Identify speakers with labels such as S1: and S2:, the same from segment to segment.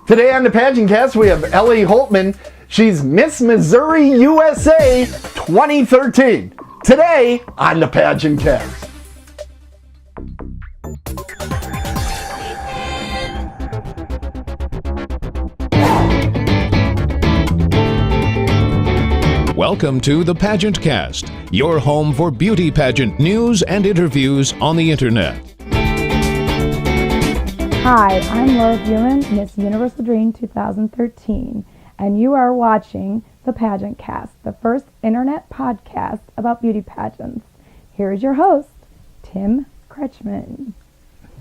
S1: Today on the PageantCast, we have Ellie Holtman. She's Miss Missouri USA 2013. Today on the PageantCast.
S2: Welcome to the PageantCast, your home for beauty pageant news and interviews on the internet.
S3: Hi, I'm Laura Buehlman, Miss Universal Dream 2013, and you are watching the PageantCast, the first internet podcast about beauty pageants. Here is your host, Tim Kretschmann.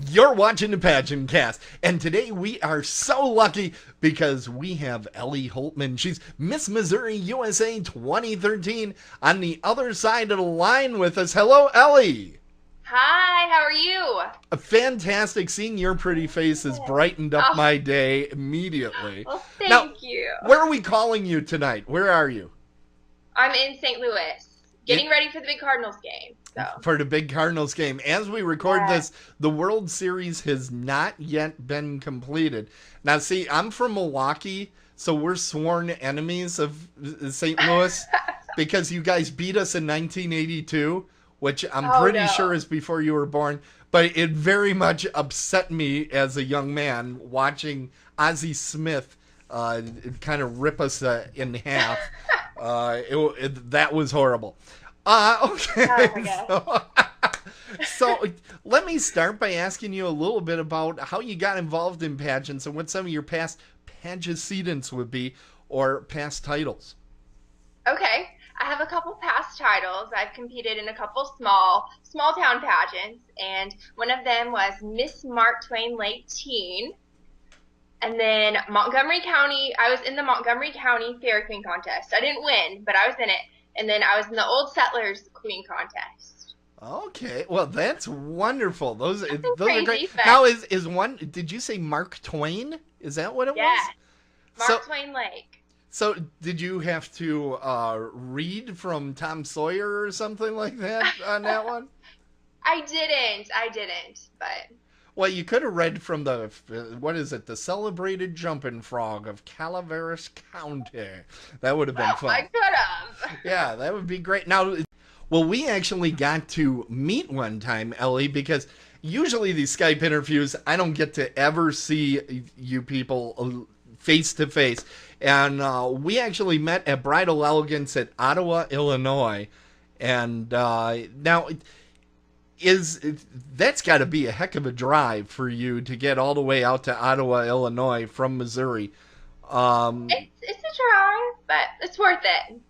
S1: You're watching the PageantCast, and today we are so lucky because we have Ellie Holtman. She's Miss Missouri USA 2013 on the other side of the line with us. Hello, Ellie.
S4: Hi, how are you?
S1: Fantastic. Seeing your pretty face has brightened up my day immediately.
S4: Well, thank you.
S1: Where are we calling you tonight? Where are you?
S4: I'm in St. Louis, getting ready for the big Cardinals game.
S1: For the big Cardinals game. As we record this, the World Series has not yet been completed. Now, see, I'm from Milwaukee, so we're sworn enemies of St. Louis because you guys beat us in 1982. Which I'm pretty sure is before you were born, but it very much upset me as a young man watching Ozzie Smith kind of rip us in half. That was horrible. Okay. So let me start by asking you a little bit about how you got involved in pageants and what some of your past antecedents would be or past titles.
S4: Okay. I have a couple past titles. I've competed in a couple small town pageants, and one of them was Miss Mark Twain Lake Teen. And then Montgomery County, I was in the Montgomery County Fairy Queen contest. I didn't win, but I was in it. And then I was in the Old Settlers Queen contest.
S1: Okay, well that's wonderful. Those are great.
S4: But
S1: now is one? Did you say Mark Twain? Is that what it was?
S4: Mark Twain Lake.
S1: So, did you have to read from Tom Sawyer or something like that on that one?
S4: I didn't, but...
S1: Well, you could have read from the, the Celebrated Jumping Frog of Calaveras County. That would have been fun.
S4: I could have.
S1: Yeah, that would be great. Now, well, we actually got to meet one time, Ellie, because usually these Skype interviews, I don't get to ever see you people face to face. And we actually met at Bridal Elegance at Ottawa, Illinois. And now, that's got to be a heck of a drive for you to get all the way out to Ottawa, Illinois from Missouri.
S4: It's a drive, but it's worth it.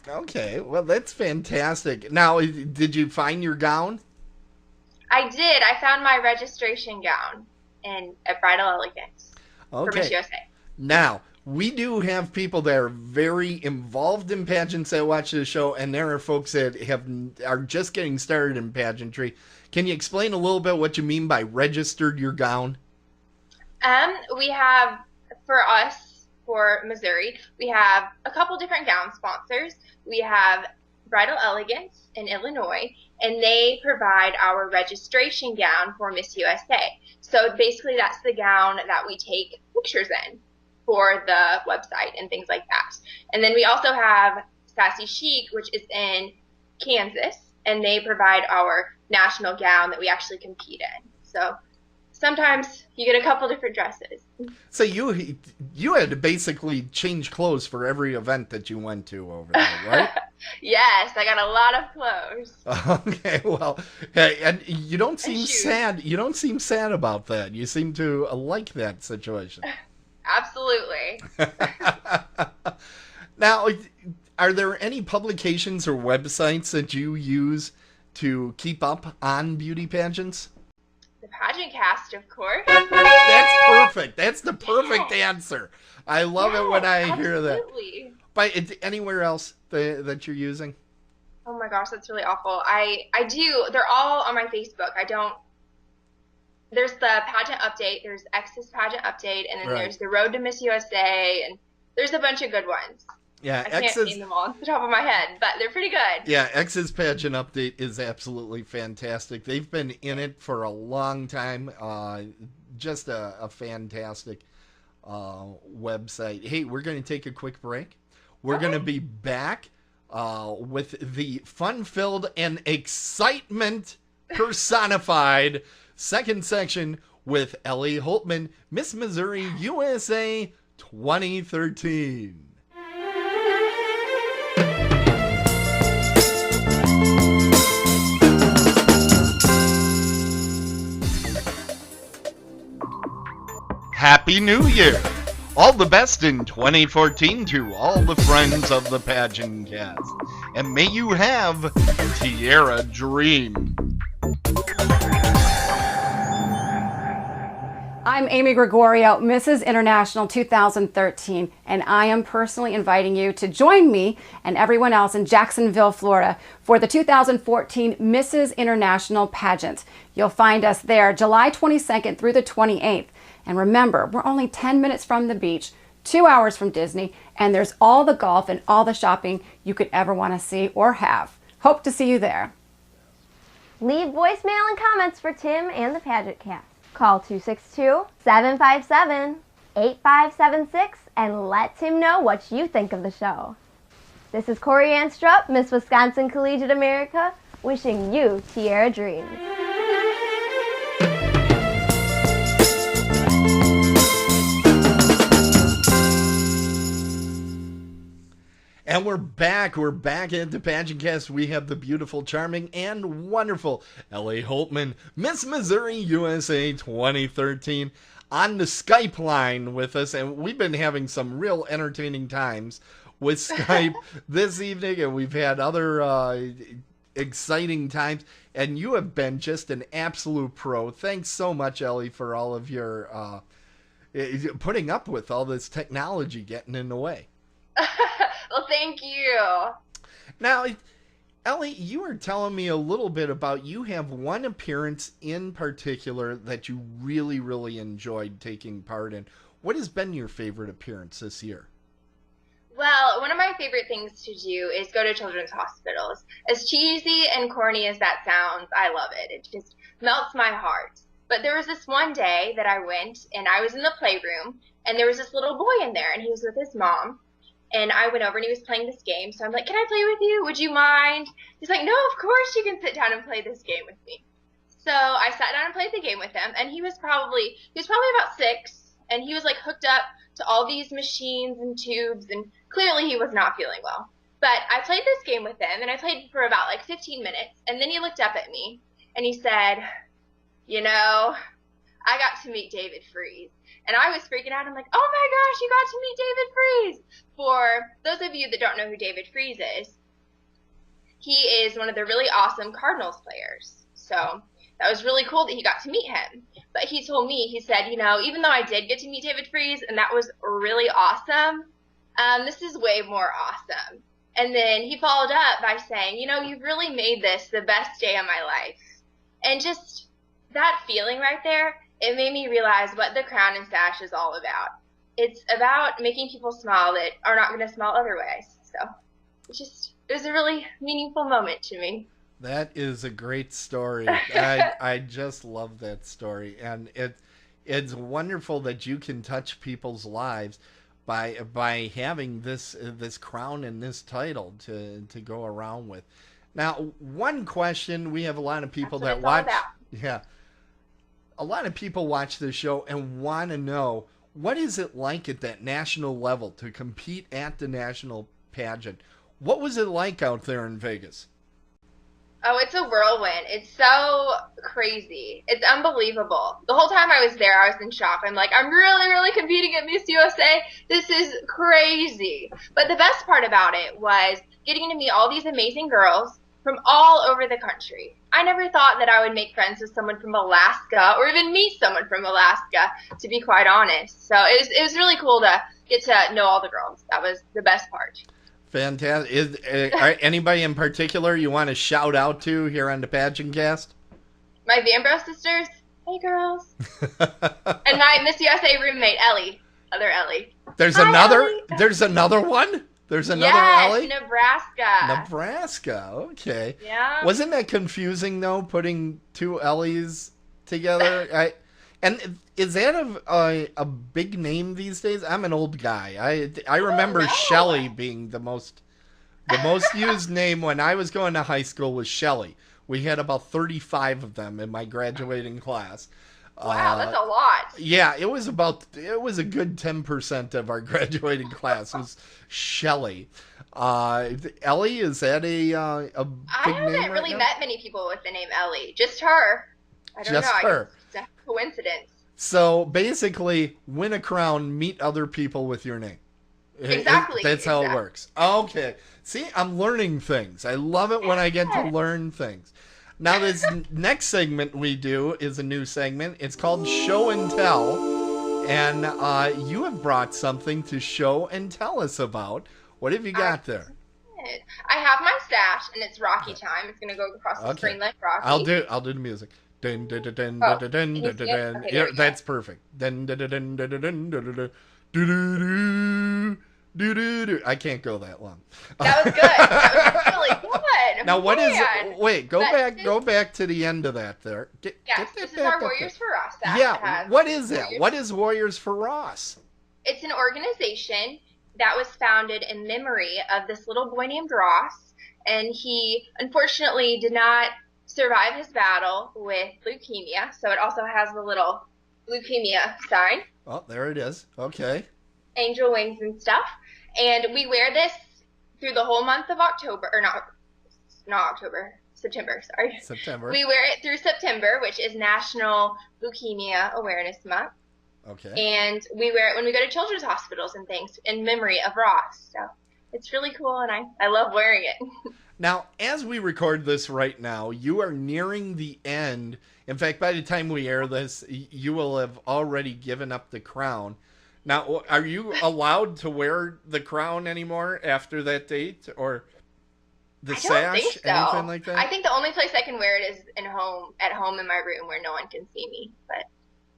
S1: Okay, well, that's fantastic. Now, did you find your gown?
S4: I did. I found my registration gown at Bridal Elegance for Miss USA.
S1: Now, we do have people that are very involved in pageants that watch the show, and there are folks that are just getting started in pageantry. Can you explain a little bit what you mean by registered your gown?
S4: We have, for Missouri, we have a couple different gown sponsors. We have Bridal Elegance in Illinois, and they provide our registration gown for Miss USA. So basically that's the gown that we take pictures in for the website and things like that. And then we also have Sassy Chic, which is in Kansas, and they provide our national gown that we actually compete in. So sometimes you get a couple different dresses.
S1: So you had to basically change clothes for every event that you went to over there, right?
S4: Yes, I got a lot of clothes.
S1: Okay, well, and you don't seem sad. You don't seem sad about that. You seem to like that situation.
S4: Absolutely.
S1: Now, are there any publications or websites that you use to keep up on beauty pageants?
S4: The PageantCast, of course.
S1: That's perfect. That's the perfect answer. I love it when I hear that.
S4: Absolutely.
S1: But anywhere else that you're using?
S4: Oh my gosh, that's really awful. I do. They're all on my Facebook. There's the pageant update, there's X's pageant update, and then there's the Road to Miss USA, and there's a bunch of good ones.
S1: Yeah,
S4: I can't name them all off the top of my head, but they're pretty good.
S1: Yeah, X's pageant update is absolutely fantastic. They've been in it for a long time. Just a fantastic website. Hey, we're going to take a quick break. We're going to be back with the fun-filled and excitement personified second section with Ellie Holtman, Miss Missouri USA 2013. Happy New Year! All the best in 2014 to all the friends of the PageantCast. And may you have Tierra Dream.
S5: I'm Amy Gregorio, Mrs. International 2013, and I am personally inviting you to join me and everyone else in Jacksonville, Florida for the 2014 Mrs. International pageant. You'll find us there July 22nd through the 28th. And remember, we're only 10 minutes from the beach, 2 hours from Disney, and there's all the golf and all the shopping you could ever want to see or have. Hope to see you there.
S6: Leave voicemail and comments for Tim and the PageantCast. Call 262-757-8576 and let Tim know what you think of the show. This is Corey Ann Strupp, Miss Wisconsin Collegiate America, wishing you Tierra Dreams.
S1: And we're back. We're back at the PageantCast. We have the beautiful, charming, and wonderful Ellie Holtman, Miss Missouri USA 2013, on the Skype line with us. And we've been having some real entertaining times with Skype this evening, and we've had other exciting times. And you have been just an absolute pro. Thanks so much, Ellie, for all of your putting up with all this technology getting in the way.
S4: Well, thank you.
S1: Now, Ellie, you were telling me a little bit about you have one appearance in particular that you really, really enjoyed taking part in. What has been your favorite appearance this year?
S4: Well, one of my favorite things to do is go to children's hospitals. As cheesy and corny as that sounds, I love it. It just melts my heart. But there was this one day that I went, and I was in the playroom, and there was this little boy in there, and he was with his mom. And I went over and he was playing this game. So I'm like, can I play with you? Would you mind? He's like, no, of course you can sit down and play this game with me. So I sat down and played the game with him. And he was probably about 6. And he was like hooked up to all these machines and tubes. And clearly he was not feeling well. But I played this game with him. And I played for about like 15 minutes. And then he looked up at me. And he said, you know, I got to meet David Freeze. And I was freaking out. I'm like, oh my gosh, you got to meet David Freeze. For those of you that don't know who David Freeze is, he is one of the really awesome Cardinals players. So that was really cool that he got to meet him. But he told me, he said, you know, even though I did get to meet David Freeze and that was really awesome, this is way more awesome. And then he followed up by saying, you know, you've really made this the best day of my life. And just that feeling right there, it made me realize what the Crown and Sash is all about. It's about making people smile that are not going to smile otherwise. So it was a really meaningful moment to me.
S1: That is a great story. I just love that story. And it's wonderful that you can touch people's lives by having this crown and this title to go around with. Now, one question, we have a lot of people that watch. Yeah. A lot of people watch this show and want to know, what is it like at that national level to compete at the national pageant? What was it like out there in Vegas?
S4: Oh, it's a whirlwind. It's so crazy. It's unbelievable. The whole time I was there, I was in shock. I'm like, I'm really, really competing at Miss USA. This is crazy. But the best part about it was getting to meet all these amazing girls from all over the country. I never thought that I would make friends with someone from Alaska or even meet someone from Alaska, to be quite honest. So it was really cool to get to know all the girls. That was the best part.
S1: Fantastic. Is anybody in particular you want to shout out to here on the PageantCast?
S4: My Vanbro sisters. Hey, girls. And my Miss USA roommate, Ellie. Other Ellie.
S1: There's
S4: Hi,
S1: another.
S4: Ellie.
S1: There's another one. There's another Ellie?
S4: Yes, Nebraska.
S1: Nebraska, okay.
S4: Yeah.
S1: Wasn't that confusing, though, putting two Ellies together? And is that a big name these days? I'm an old guy. I remember Shelley being the most used name when I was going to high school was Shelley. We had about 35 of them in my graduating class.
S4: Wow, that's a lot.
S1: Yeah, it was a good 10% of our graduating class was Shelley. Ellie, is that a big name?
S4: I haven't really met many people with the name Ellie. Just her. I don't know.
S1: Her.
S4: It's a coincidence.
S1: So basically, win a crown, meet other people with your name.
S4: Exactly.
S1: That's how it works. Okay. See, I'm learning things. I love it when I get to learn things. Now, this next segment we do is a new segment. It's called Show and Tell. And you have brought something to show and tell us about. What have you got there?
S4: I have my stash, and it's Rocky time. It's going to go across the screen like Rocky.
S1: I'll do the music. Dun, dun, dun, dun, dun, dun, dun, dun, dun.
S4: Okay,
S1: Yeah, that's perfect. Dun, dun, dun, dun, dun, dun, dun, dun, dun, dun. Do, do, do, do, do, do. I can't go that long.
S4: That was good. That was really good.
S1: Now, what is
S4: Man.
S1: it? Wait, go back to the end of that there.
S4: Yes, this is our Warriors for Ross stash.
S1: Yeah, what is that? What is Warriors for Ross?
S4: It's an organization that was founded in memory of this little boy named Ross, and he unfortunately did not survive his battle with leukemia, so it also has the little leukemia sign.
S1: Oh, there it is. Okay.
S4: Angel wings and stuff. And we wear this through the whole month of October, or not October, September, sorry.
S1: September.
S4: We wear it through September, which is National Leukemia Awareness Month.
S1: Okay.
S4: And we wear it when we go to children's hospitals and things in memory of Ross. So it's really cool, and I love wearing it.
S1: Now, as we record this right now, you are nearing the end. In fact, by the time we air this, you will have already given up the crown. Now, are you allowed to wear the crown anymore after that date, or the sash,
S4: I don't think so.
S1: anything like that?
S4: I think the only place I can wear it is at home in my room where no one can see me. But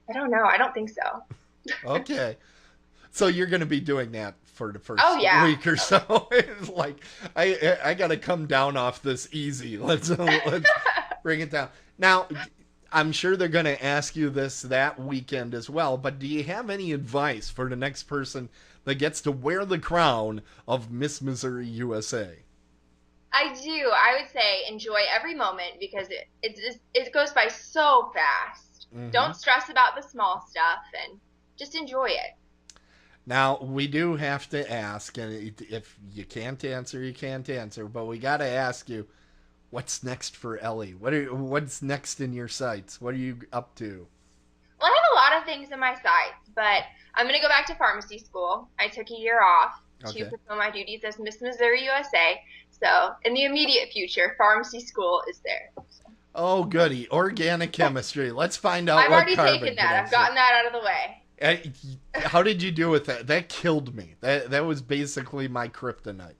S4: I don't know. I don't think so.
S1: Okay. So you're going to be doing that for the first week or so. It's like, I got to come down off this easy. Let's bring it down. Now, I'm sure they're going to ask you this that weekend as well, but do you have any advice for the next person that gets to wear the crown of Miss Missouri USA?
S4: I do. I would say enjoy every moment because it goes by so fast. Mm-hmm. Don't stress about the small stuff and just enjoy it.
S1: Now, we do have to ask, and if you can't answer, you can't answer, but we got to ask you, what's next for Ellie? What's next in your sights? What are you up to?
S4: Well, I have a lot of things in my sights, but I'm going to go back to pharmacy school. I took a year off to fulfill my duties as Miss Missouri USA. So, in the immediate future, pharmacy school is there.
S1: Oh, goody. Organic chemistry. Let's find out
S4: I've
S1: what
S4: already taken that. I've gotten that out of the way.
S1: How did you do with that? That killed me. That was basically my kryptonite.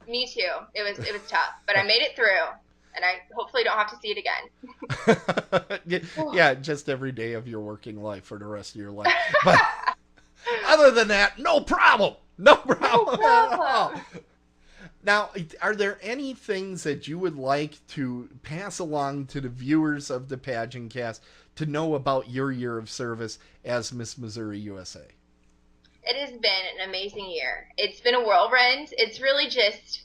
S4: Me too. It was tough, but I made it through, and I hopefully don't have to see it again.
S1: Yeah, just every day of your working life for the rest of your life. But other than that, no problem. No problem at all. Now, are there any things that you would like to pass along to the viewers of the PageantCast to know about your year of service as Miss Missouri USA?
S4: It has been an amazing year. It's been a whirlwind. It's really just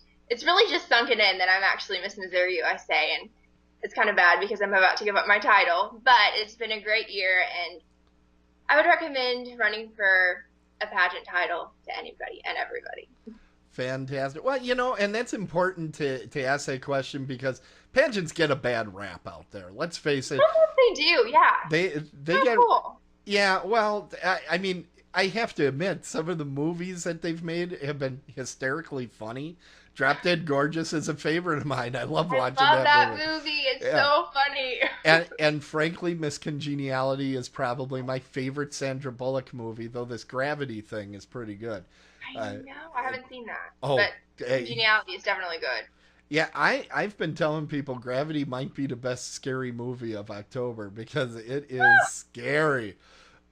S4: sunken in that I'm actually Miss Missouri USA, and it's kind of bad because I'm about to give up my title. But it's been a great year, and I would recommend running for a pageant title to anybody and everybody.
S1: Fantastic. Well, and that's important to ask that question because pageants get a bad rap out there. Let's face it.
S4: They do, yeah.
S1: They get cool. Yeah, well, I mean, I have to admit, some of the movies that they've made have been hysterically funny. Drop Dead Gorgeous is a favorite of mine. I love watching that
S4: movie. It's so funny.
S1: And frankly, Miss Congeniality is probably my favorite Sandra Bullock movie, though this Gravity thing is pretty good.
S4: I know. I haven't seen that. But Congeniality is definitely good.
S1: Yeah, I've been telling people Gravity might be the best scary movie of October because it is scary.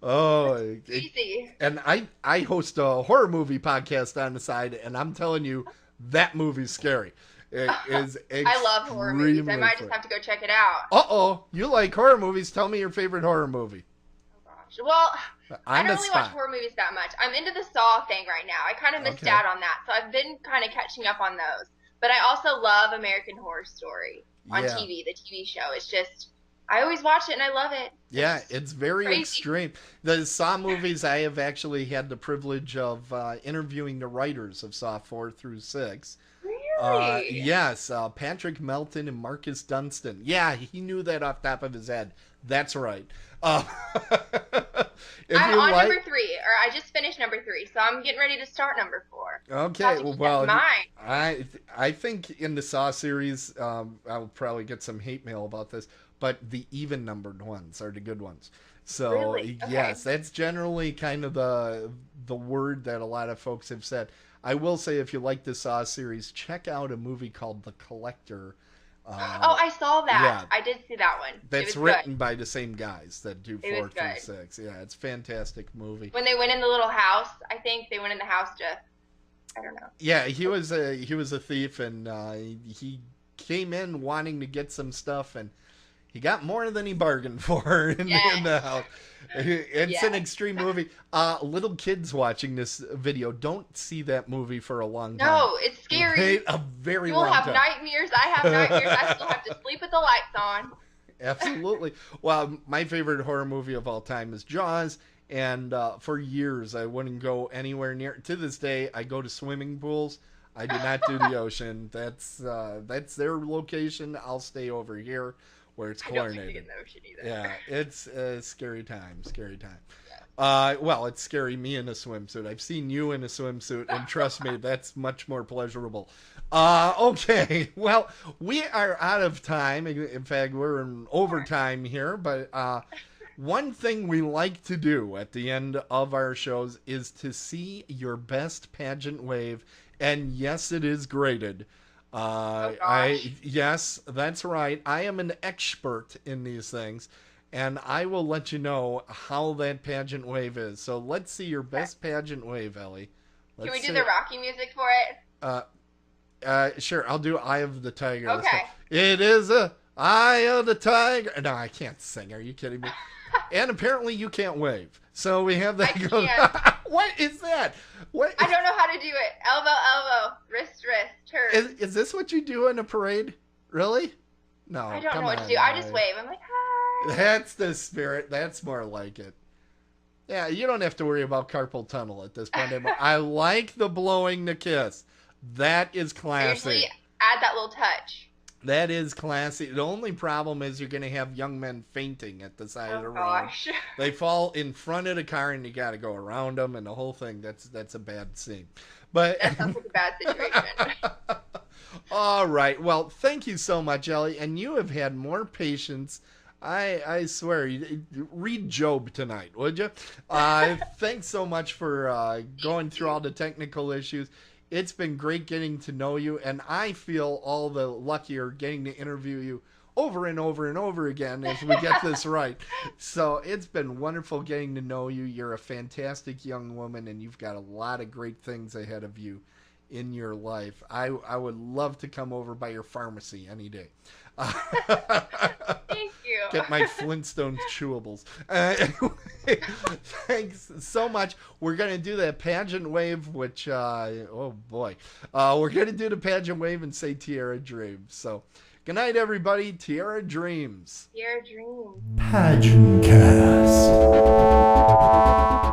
S1: Oh,
S4: easy.
S1: And I host a horror movie podcast on the side, and I'm telling you, that movie's scary. It is
S4: I love horror movies. I might just have to go check it out.
S1: Uh-oh. You like horror movies. Tell me your favorite horror movie.
S4: Oh, gosh. watch. Well, I
S1: On
S4: don't
S1: the
S4: really watch
S1: spot.
S4: horror movies that much. I'm into the Saw thing right now. I kind of missed
S1: Okay.
S4: out on that, so I've been kind of catching up on those. But I also love American Horror Story on
S1: Yeah.
S4: TV, the TV show. It's just, I always watch it and I love it.
S1: Yeah, it's very
S4: crazy.
S1: extreme. The Saw movies, I have actually had the privilege of interviewing the writers of Saw 4 through 6.
S4: Really?
S1: Yes, Patrick Melton and Marcus Dunstan. Yeah, he knew that off the top of his head. That's right. If
S4: I'm
S1: you
S4: on
S1: like,
S4: number 3, or I just finished number 3, so I'm getting ready to start number 4.
S1: okay,
S4: Have to keep that in mind.
S1: I think in the Saw series, I'll probably get some hate mail about this, but the even numbered ones are the good ones. So
S4: Really? Okay.
S1: yes, that's generally kind of the word that a lot of folks have said. I will say, if you like the Saw series, check out a movie called The Collector.
S4: Oh, I saw that.
S1: yeah.
S4: I did see that one. It
S1: That's
S4: was
S1: written
S4: good.
S1: by the same guys that do
S4: It
S1: 4
S4: was
S1: through
S4: good.
S1: 6. Yeah, it's a fantastic movie.
S4: When they went in the little house, I think they went in the house to, I don't know.
S1: Yeah, he was a thief, and he came in wanting to get some stuff, and he got more than he bargained for in the house. It's an extreme movie. Little kids watching this video, don't see that movie for a long time.
S4: No, it's scary.
S1: Wait a very
S4: You will
S1: long
S4: have
S1: time.
S4: nightmares. I have nightmares. I still have to sleep with the lights on.
S1: Absolutely. Well, my favorite horror movie of all time is Jaws, and for years I wouldn't go anywhere near. To this day, I go to swimming pools. I do not do the ocean. That's their location. I'll stay over here where it's
S4: I don't like to
S1: chlorinated.
S4: get in the ocean either.
S1: Yeah, it's a scary time. Scary time. Well, it's scary me in a swimsuit. I've seen you in a swimsuit, and trust me, that's much more pleasurable. Okay, well, we are out of time. In fact, we're in overtime here, but one thing we like to do at the end of our shows is to see your best pageant wave, and yes, it is graded. Yes, that's right. I am an expert in these things, and I will let you know how that pageant wave is. So let's see your best pageant wave, Ellie.
S4: Can we do the Rocky music for it?
S1: Sure, I'll do Eye of the Tiger.
S4: Okay.
S1: It is a Eye of the Tiger. No, I can't sing. Are you kidding me? And apparently you can't wave. So we have that.
S4: I can't.
S1: What is that? What?
S4: I don't know how to do it. Elbow, elbow, wrist, turn.
S1: Is this what you do in a parade? Really? No.
S4: I don't
S1: come
S4: know what
S1: on,
S4: to do. I just
S1: Ellie.
S4: wave. I'm like, hi.
S1: That's the spirit. That's more like it. Yeah, you don't have to worry about carpal tunnel at this point anymore. I like the blowing the kiss. That is
S4: I
S1: classy.
S4: usually add that little touch.
S1: That is classy. The only problem is you're going to have young men fainting at the side of the
S4: Oh,
S1: road.
S4: gosh.
S1: They fall in front of the car, and you got to go around them, and the whole thing. That's a bad scene. But
S4: That sounds like a bad situation.
S1: all right. Well, thank you so much, Ellie. And you have had more patience. I swear. Read Job tonight, would you? Thanks so much for going through all the technical issues. It's been great getting to know you, and I feel all the luckier getting to interview you over and over and over again as we get this right. So it's been wonderful getting to know you. You're a fantastic young woman, and you've got a lot of great things ahead of you in your life. I would love to come over by your pharmacy any day.
S4: Thank you.
S1: Get my Flintstones chewables. Anyway, thanks so much. We're going to do that pageant wave, which, oh boy. We're going to do the pageant wave and say Tiara Dreams. So, good night, everybody. Tiara Dreams.
S4: Your dream.
S2: PageantCast.